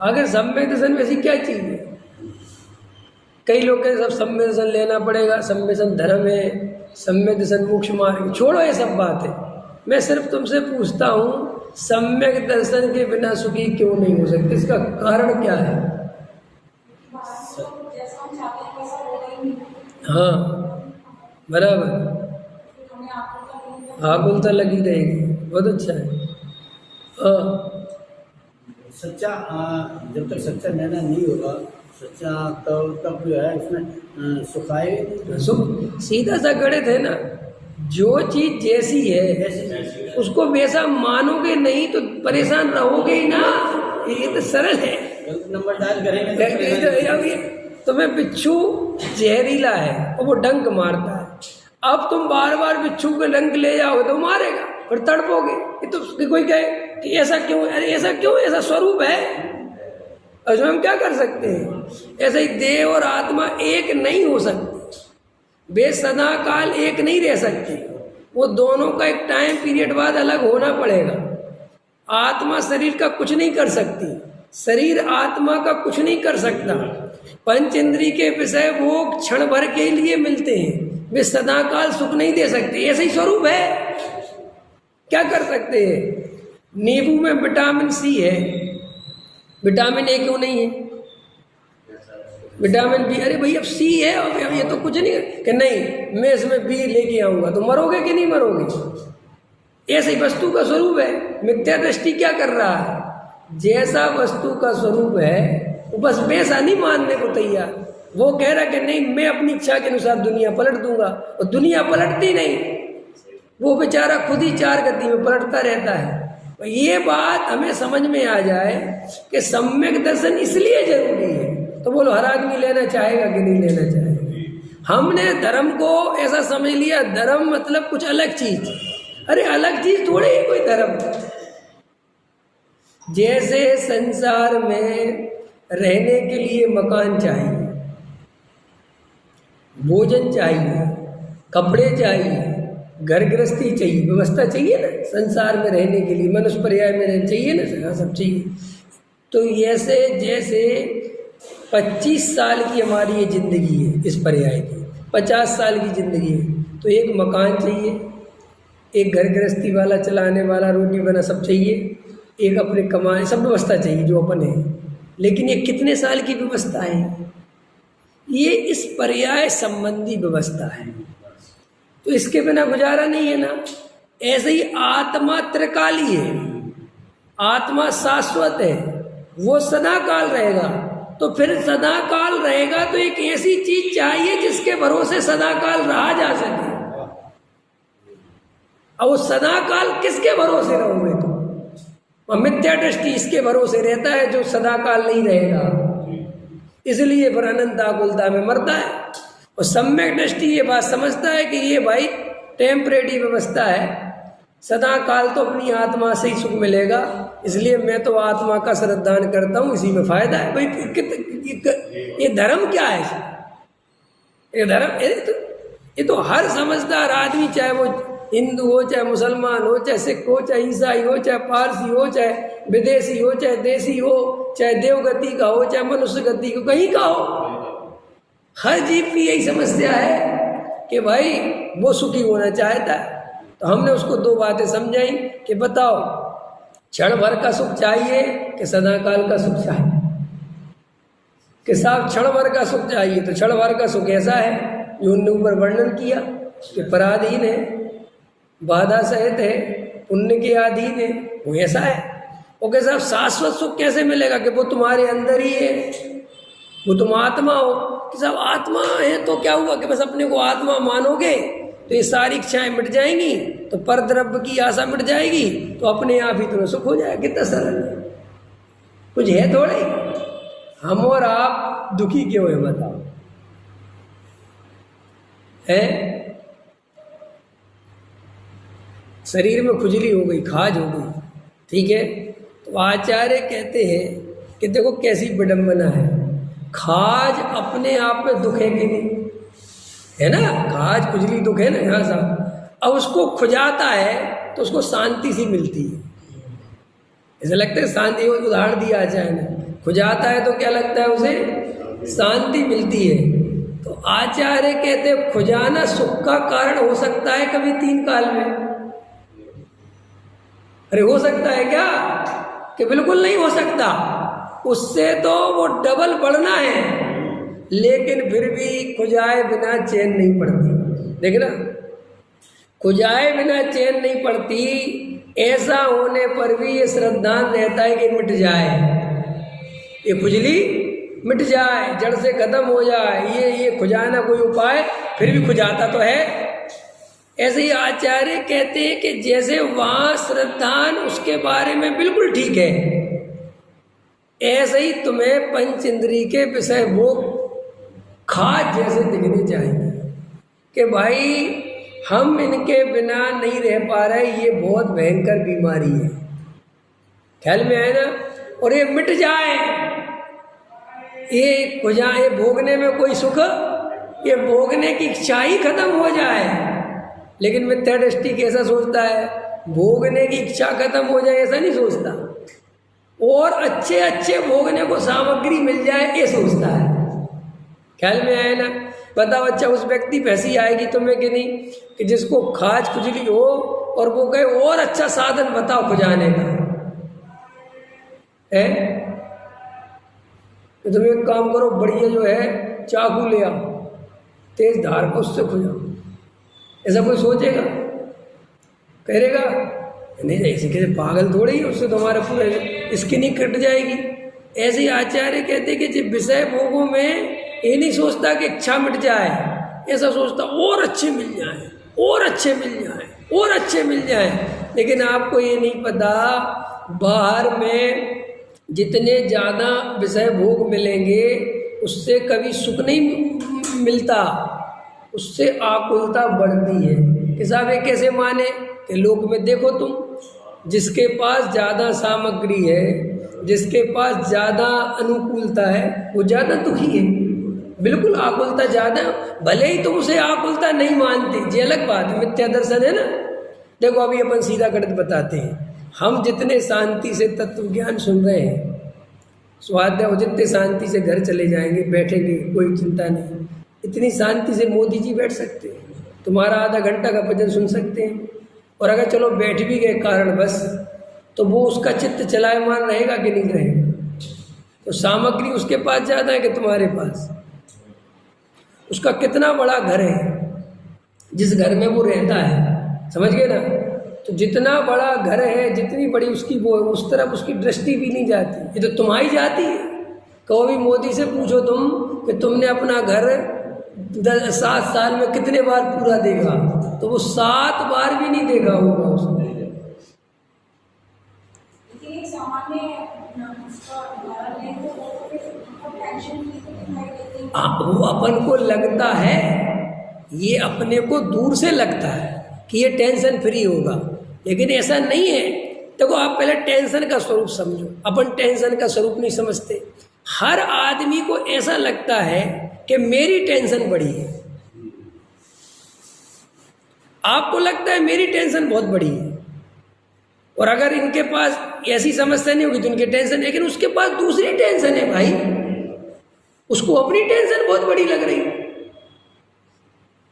आखिर सम्यक दर्शन वैसी क्या चीज है? कई लोग कहते सब सम्यक दर्शन लेना पड़ेगा, सम्यक दर्शन धर्म है, सम्यक दर्शन मोक्ष मार्ग। छोड़ो ये सब बात है। मैं सिर्फ तुमसे पूछता हूँ, सम्यक दर्शन के बिना सुखी क्यों नहीं हो सकते? इसका कारण क्या है? हाँ बराबर, आकुलता लगी रहेगी। बहुत अच्छा है। हाँ सच्चा जब तक सच्चा निर्णय नहीं होगा, सच्चा तब जो है इसमें सुख आएगा। सुख सीधा सा गणित है ना, जो चीज जैसी है उसको वैसा मानोगे नहीं तो परेशान रहोगे ही ना। ये तो सरल है। नंबर डायल करेंगे तुम्हें बिच्छू जहरीला है और वो डंक मारता है। अब तुम बार बार बिच्छू के डंक ले जाओगे तो मारेगा, फिर तड़पोगे। ये तो कोई कहे कि ऐसा क्यों, अरे ऐसा क्यों, ऐसा स्वरूप है। और जो हम क्या कर सकते हैं? ऐसे ही देह और आत्मा एक नहीं हो सकती, वे सदा काल एक नहीं रह सकते। वो दोनों का एक टाइम पीरियड बाद अलग होना पड़ेगा। आत्मा शरीर का कुछ नहीं कर सकती, शरीर आत्मा का कुछ नहीं कर सकता। पंच इंद्री के विषय भोग क्षण भर के लिए मिलते हैं, वे सदा काल सुख नहीं दे सकते। ऐसा ही स्वरूप है, क्या कर सकते हैं? नींबू में विटामिन सी है, विटामिन ए क्यों नहीं है? विटामिन बी, अरे भाई अब सी है, अब ये तो कुछ नहीं है कि नहीं मैं इसमें बी लेके आऊंगा, तो मरोगे कि नहीं मरोगे? ऐसे ही वस्तु का स्वरूप है। मिथ्या दृष्टि क्या कर रहा है? जैसा वस्तु का स्वरूप है वो बस वैसा नहीं मानने को तैयार। वो कह रहा कि नहीं मैं अपनी इच्छा के अनुसार दुनिया पलट दूंगा, और दुनिया पलटती नहीं, वो बेचारा खुद ही चार गति में पलटता रहता है। तो ये बात हमें समझ में आ जाए कि सम्यक दर्शन इसलिए जरूरी है। तो बोलो हर आदमी लेना चाहेगा कि नहीं लेना चाहेगा? हमने धर्म को ऐसा समझ लिया, धर्म मतलब कुछ अलग चीज। अरे अलग चीज थोड़ी है कोई धर्म। जैसे संसार में रहने के लिए मकान चाहिए, भोजन चाहिए, कपड़े चाहिए, घर गृहस्थी चाहिए, व्यवस्था चाहिए ना संसार में रहने के लिए, मनुष्य पर्याय में रहना चाहिए ना, सब चाहिए। तो ऐसे जैसे 25 साल की हमारी ये जिंदगी है, इस पर्याय की 50 साल की जिंदगी है, तो एक मकान चाहिए, एक घर गृहस्थी वाला चलाने वाला, रोटी बना सब चाहिए, एक अपने कमाए, सब व्यवस्था चाहिए जो अपन है। लेकिन ये कितने साल की व्यवस्था है? ये इस पर्याय संबंधी व्यवस्था है, तो इसके बिना गुजारा नहीं है ना। ऐसे ही आत्मा त्रिकाली है, आत्मा शाश्वत है, वो सदा काल रहेगा। तो फिर सदा काल रहेगा तो एक ऐसी चीज चाहिए जिसके भरोसे सदा काल रहा जा सके। अब वो सदा काल किसके भरोसे रहोगे तुम? मिथ्या दृष्टि इसके भरोसे रहता है जो सदा काल नहीं रहेगा, इसलिए फिर अनंत आकुलता में मरता है। और सम्यक दृष्टि ये बात समझता है कि ये भाई टेम्परेरी व्यवस्था है, सदा काल तो अपनी आत्मा से ही सुख मिलेगा, इसलिए मैं तो आत्मा का श्रद्धान करता हूँ, इसी में फायदा है। भाई ये धर्म क्या है? ये धर्म, ये तो हर समझदार आदमी, चाहे वो हिंदू हो, चाहे मुसलमान हो, चाहे सिख हो, चाहे ईसाई हो, चाहे पारसी हो, चाहे विदेशी हो, चाहे देसी हो, चाहे देवगति का हो, चाहे मनुष्य गति का, कहीं का हो, हर जीव की यही समस्या है कि भाई वो सुखी होना चाहता है। तो हमने उसको दो बातें समझाई कि बताओ क्षण भर का सुख चाहिए कि सदा काल का सुख चाहिए? कि साहब क्षण भर का सुख चाहिए, तो क्षण भर का सुख ऐसा है जो उनने ऊपर वर्णन किया कि पराधीन है, बाधा सहित है, पुण्य के अधीन है, वो ऐसा है। वो कैसा शाश्वत सुख कैसे मिलेगा? कि वो तुम्हारे अंदर ही है, वो तुम आत्मा हो। कि साहब आत्मा है तो क्या हुआ कि बस अपने को आत्मा मानोगे तो ये सारी इच्छाएं मिट जाएंगी, तो पर द्रव्य की आशा मिट जाएगी, तो अपने आप ही तुम्हें सुख हो जाएगा। कितना सरल है, कुछ है थोड़े। हम और आप दुखी क्यों है बताओ? है शरीर में खुजली हो गई, खाज हो गई, ठीक है, तो आचार्य कहते हैं कि देखो कैसी विडंबना है। खाज अपने आप में दुख है कि नहीं? है ना, खाज खुजली दुख है ना यहाँ साहब। अब उसको खुजाता है तो उसको शांति सी मिलती है, ऐसा लगता है शांति। उदाहरण दिया आचार्य ने खुजाता है तो क्या लगता है उसे? शांति मिलती है। तो आचार्य कहते खुजाना सुख का कारण हो सकता है कभी 3 काल में? अरे हो सकता है क्या? कि बिल्कुल नहीं हो सकता। उससे तो वो डबल बढ़ना है, लेकिन फिर भी खुजाए बिना चैन नहीं पड़ती। देखना, खुजाए बिना चैन नहीं पड़ती। ऐसा होने पर भी ये श्रद्धान रहता है कि मिट जाए, ये खुजली मिट जाए, जड़ से खत्म हो जाए। ये खुजाना कोई उपाय, फिर भी खुजाता तो है। ऐसे ही आचार्य कहते हैं कि जैसे वहाँ श्रद्धान उसके बारे में बिल्कुल ठीक है, ऐसे ही तुम्हें पंच इंद्रिय के विषय भोग खास जैसे दिखने चाहिए कि भाई हम इनके बिना नहीं रह पा रहे, ये बहुत भयंकर बीमारी है। ख्याल में आए ना? और ये मिट जाए, ये खुजाए, भोगने में कोई सुख, ये भोगने की इच्छा ही खत्म हो जाए। लेकिन मिथ्या दृष्टि कैसा सोचता है? भोगने की इच्छा खत्म हो जाए ऐसा नहीं सोचता, और अच्छे अच्छे भोगने को सामग्री मिल जाए ये सोचता है। ख्याल में आए ना? बताओ, अच्छा उस व्यक्ति पे हंसी आएगी तुम्हें कि नहीं, कि जिसको खाज खुजली हो और वो कहे और अच्छा साधन बताओ खुजाने का है? तो तुम एक काम करो, बढ़िया जो है चाकू ले आओ, तेज धार को उससे खुजाओ। ऐसा कोई सोचेगा? कहेगा नहीं, ऐसे कैसे, पागल थोड़े ही, उससे तुम्हारा पूरे स्किन ही कट जाएगी। ऐसे ही आचार्य कहते कि जब विषय भोगों में ये नहीं सोचता कि इच्छा मिट जाए, ऐसा सोचता और अच्छे मिल जाए, और अच्छे मिल जाए, और अच्छे मिल जाए। लेकिन आपको ये नहीं पता, बाहर में जितने ज़्यादा विषय भोग मिलेंगे उससे कभी सुख नहीं मिलता, उससे आकुलता बढ़ती है। कि साहब ये कैसे माने? कि लोक में देखो तुम, जिसके पास ज़्यादा सामग्री है, जिसके पास ज़्यादा अनुकूलता है, वो ज़्यादा दुखी है। बिल्कुल आकुलता ज़्यादा, भले ही तुम उसे आकुलता नहीं मानते, ये अलग बात है, मिथ्या दर्शन है ना। देखो अभी अपन सीधा गणित बताते हैं, हम जितने शांति से तत्व ज्ञान सुन रहे हैं, स्वाध्याय और जितने शांति से घर चले जाएंगे, बैठेंगे, कोई चिंता नहीं, इतनी शांति से मोदी जी बैठ सकते हैं, तुम्हारा आधा घंटा का भजन सुन सकते हैं। और अगर चलो बैठ भी गए कारण बस, तो वो उसका चित्त चलायमान रहेगा कि नहीं रहेगा? तो सामग्री उसके पास ज़्यादा है कि तुम्हारे पास? उसका कितना बड़ा घर है जिस घर में वो रहता है, समझ गए ना? तो जितना बड़ा घर है, जितनी बड़ी उसकी वो है, उस तरफ उसकी दृष्टि भी नहीं जाती। ये तो तुम्हारी जाती है। कहो भी मोदी से पूछो तुम कि तुमने अपना घर 7 साल में कितने बार पूरा देखा, तो वो 7 बार भी नहीं देखा होगा उसने। वो अपन को लगता है, ये अपने को दूर से लगता है कि ये टेंशन फ्री होगा, लेकिन ऐसा नहीं है। देखो आप पहले टेंशन का स्वरूप समझो, अपन टेंशन का स्वरूप नहीं समझते। हर आदमी को ऐसा लगता है कि मेरी टेंशन बड़ी है, आपको लगता है मेरी टेंशन बहुत बड़ी है, और अगर इनके पास ऐसी समस्या नहीं होगी तो इनकी टेंशन, लेकिन उसके पास दूसरी टेंशन है भाई, उसको अपनी टेंशन बहुत बड़ी लग रही है।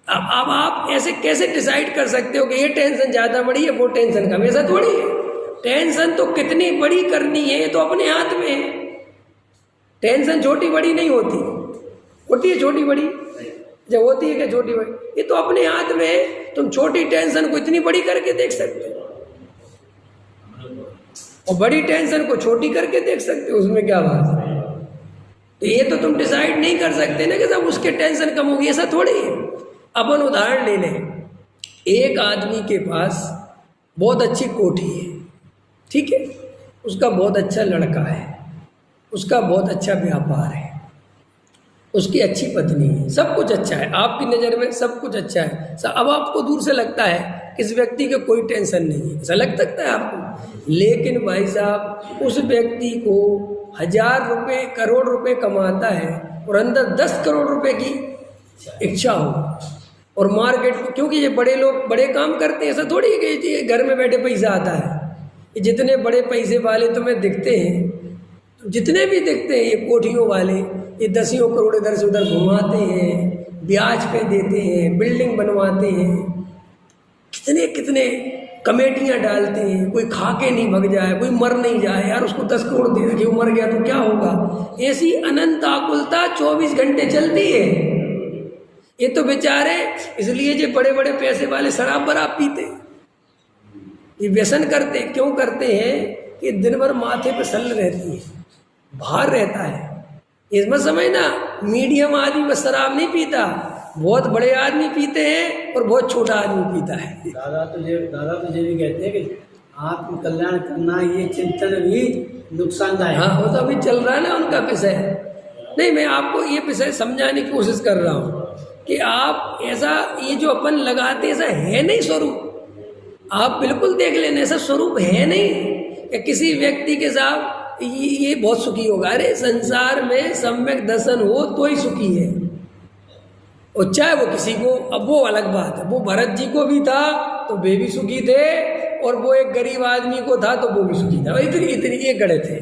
अब आप ऐसे कैसे डिसाइड कर सकते हो कि ये टेंशन ज़्यादा बड़ी है, वो टेंशन कम? ऐसा थोड़ी है। टेंशन तो कितनी बड़ी करनी है ये तो अपने हाथ में है। टेंशन छोटी बड़ी नहीं होती, होती है छोटी बड़ी, जब होती है कि छोटी बड़ी, ये तो अपने हाथ में है। तुम छोटी टेंशन को इतनी बड़ी करके देख सकते हो, और बड़ी टेंशन को छोटी करके देख सकते हो, उसमें क्या बात है? तो ये तो तुम डिसाइड नहीं कर सकते ना कि सब उसके टेंशन कम होगी, ऐसा थोड़ी है। अपन उदाहरण ले लें, एक आदमी के पास बहुत अच्छी कोठी है, ठीक है, उसका बहुत अच्छा लड़का है, उसका बहुत अच्छा व्यापार है, उसकी अच्छी पत्नी है, सब कुछ अच्छा है, आपकी नज़र में सब कुछ अच्छा है। अब आपको दूर से लगता है इस व्यक्ति को कोई टेंशन नहीं है, ऐसा लग सकता है आपको। लेकिन भाई साहब, उस व्यक्ति को 1000 रुपये, करोड़ रुपए कमाता है और अंदर 10 करोड़ रुपए की इच्छा हो, और मार्केट, क्योंकि ये बड़े लोग बड़े काम करते हैं, ऐसा थोड़ी है कि घर में बैठे पैसा आता है। ये जितने बड़े पैसे वाले तुम्हें दिखते हैं, तो जितने भी दिखते हैं ये कोठियों वाले, ये दसियों करोड़ इधर से उधर घुमाते हैं, ब्याज पे देते हैं, बिल्डिंग बनवाते हैं, कितने कितने कमेटियां डालते हैं, कोई खा के नहीं भग जाए, कोई मर नहीं जाए, यार उसको 10 करोड़ दे रखे, वो मर गया तो क्या होगा। ऐसी अनंत आकुलता 24 घंटे चलती है। ये तो बेचारे इसलिए जो बड़े बड़े पैसे वाले शराब बराब पीते, ये व्यसन करते, क्यों करते हैं कि दिन भर माथे पे सल रहती है, भार रहता है। इसमें समझना, मीडियम आदमी बस शराब नहीं पीता, बहुत बड़े आदमी पीते हैं और बहुत छोटा आदमी पीता है। दादा तो ये भी कहते हैं कि आत्म कल्याण करना ये चिंतन भी नुकसानदायक। हाँ, वो तो अभी चल रहा है ना उनका विषय। नहीं, मैं आपको ये विषय समझाने की कोशिश कर रहा हूँ कि आप ऐसा, ये जो अपन लगाते ऐसा है नहीं स्वरूप। आप बिल्कुल देख लेना, ऐसा स्वरूप है नहीं कि किसी व्यक्ति के साथ ये बहुत सुखी होगा। अरे संसार में सम्यक दर्शन हो तो ही सुखी है, और चाहे वो किसी को, अब वो अलग बात है, वो भरत जी को भी था तो वे भी सुखी थे, और वो एक गरीब आदमी को था तो वो भी सुखी था, इतनी ये गड़े थे।